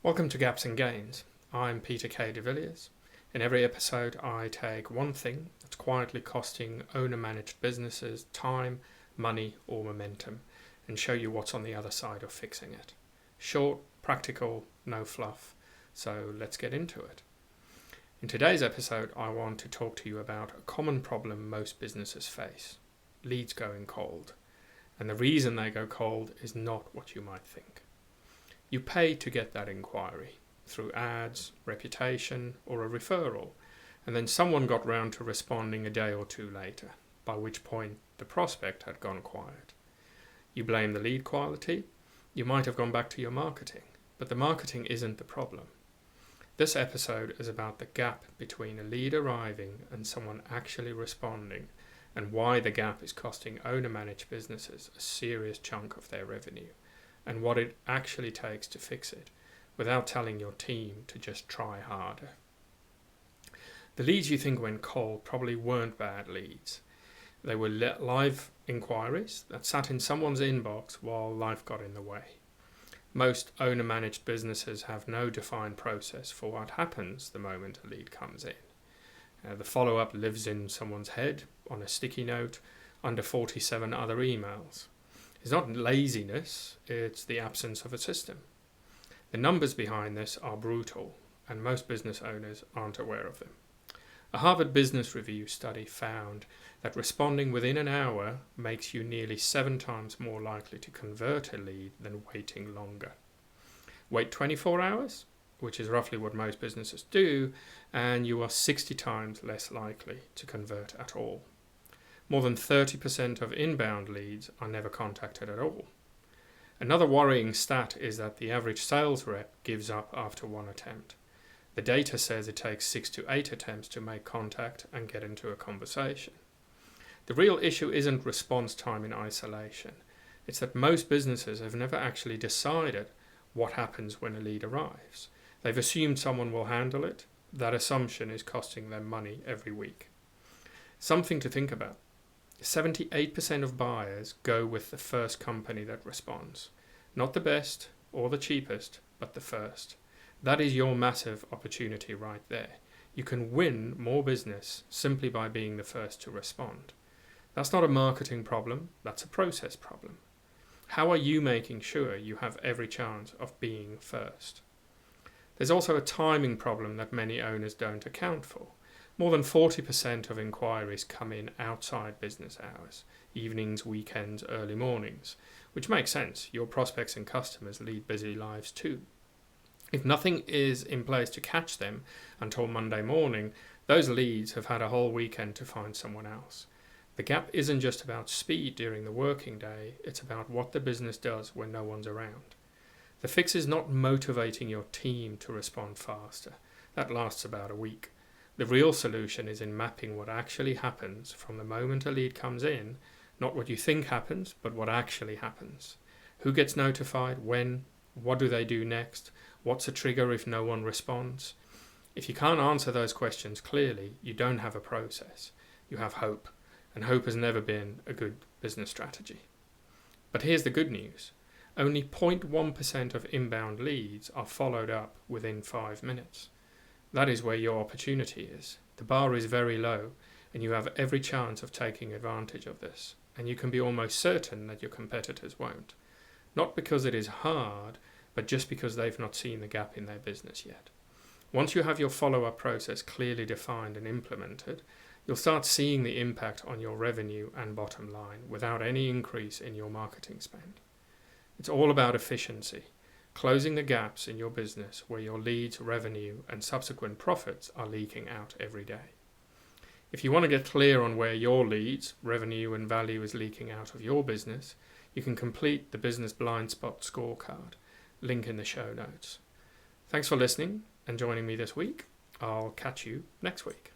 Welcome to Gaps and Gains. I'm Peter K. de Villiers. In every episode, I take one thing that's quietly costing owner-managed businesses time, money, or momentum and show you what's on the other side of fixing it. Short, practical, no fluff. So let's get into it. In today's episode, I want to talk to you about a common problem most businesses face: leads going cold. And the reason they go cold is not what you might think. You pay to get that inquiry through ads, reputation, or a referral, and then someone got round to responding a day or two later, by which point the prospect had gone quiet. You blame the lead quality. You might have gone back to your marketing, but the marketing isn't the problem. This episode is about the gap between a lead arriving and someone actually responding, and why the gap is costing owner-managed businesses a serious chunk of their revenue, and what it actually takes to fix it, without telling your team to just try harder. The leads you think went cold probably weren't bad leads. They were live inquiries that sat in someone's inbox while life got in the way. Most owner-managed businesses have no defined process for what happens the moment a lead comes in. The follow-up lives in someone's head, on a sticky note, under 47 other emails. It's not laziness, it's the absence of a system. The numbers behind this are brutal, and most business owners aren't aware of them. A Harvard Business Review study found that responding within an hour makes you nearly 7 times more likely to convert a lead than waiting longer. Wait 24 hours, which is roughly what most businesses do, and you are 60 times less likely to convert at all. More than 30% of inbound leads are never contacted at all. Another worrying stat is that the average sales rep gives up after one attempt. The data says it takes 6 to 8 attempts to make contact and get into a conversation. The real issue isn't response time in isolation. It's that most businesses have never actually decided what happens when a lead arrives. They've assumed someone will handle it. That assumption is costing them money every week. Something to think about. 78% of buyers go with the first company that responds. Not the best or the cheapest, but the first. That is your massive opportunity right there. You can win more business simply by being the first to respond. That's not a marketing problem, that's a process problem. How are you making sure you have every chance of being first? There's also a timing problem that many owners don't account for. More than 40% of inquiries come in outside business hours, evenings, weekends, early mornings, which makes sense. Your prospects and customers lead busy lives too. If nothing is in place to catch them until Monday morning, those leads have had a whole weekend to find someone else. The gap isn't just about speed during the working day, it's about what the business does when no one's around. The fix is not motivating your team to respond faster. That lasts about a week. The real solution is in mapping what actually happens from the moment a lead comes in, not what you think happens, but what actually happens. Who gets notified, when, what do they do next, what's a trigger if no one responds? If you can't answer those questions clearly, you don't have a process. You have hope, and hope has never been a good business strategy. But here's the good news. Only 0.1% of inbound leads are followed up within 5 minutes. That is where your opportunity is. The bar is very low, and you have every chance of taking advantage of this, and you can be almost certain that your competitors won't. Not because it is hard, but just because they've not seen the gap in their business yet. Once you have your follow-up process clearly defined and implemented, you'll start seeing the impact on your revenue and bottom line without any increase in your marketing spend. It's all about efficiency, closing the gaps in your business where your leads, revenue, and subsequent profits are leaking out every day. If you want to get clear on where your leads, revenue, and value is leaking out of your business, you can complete the Business Blind Spot Scorecard, link in the show notes. Thanks for listening and joining me this week. I'll catch you next week.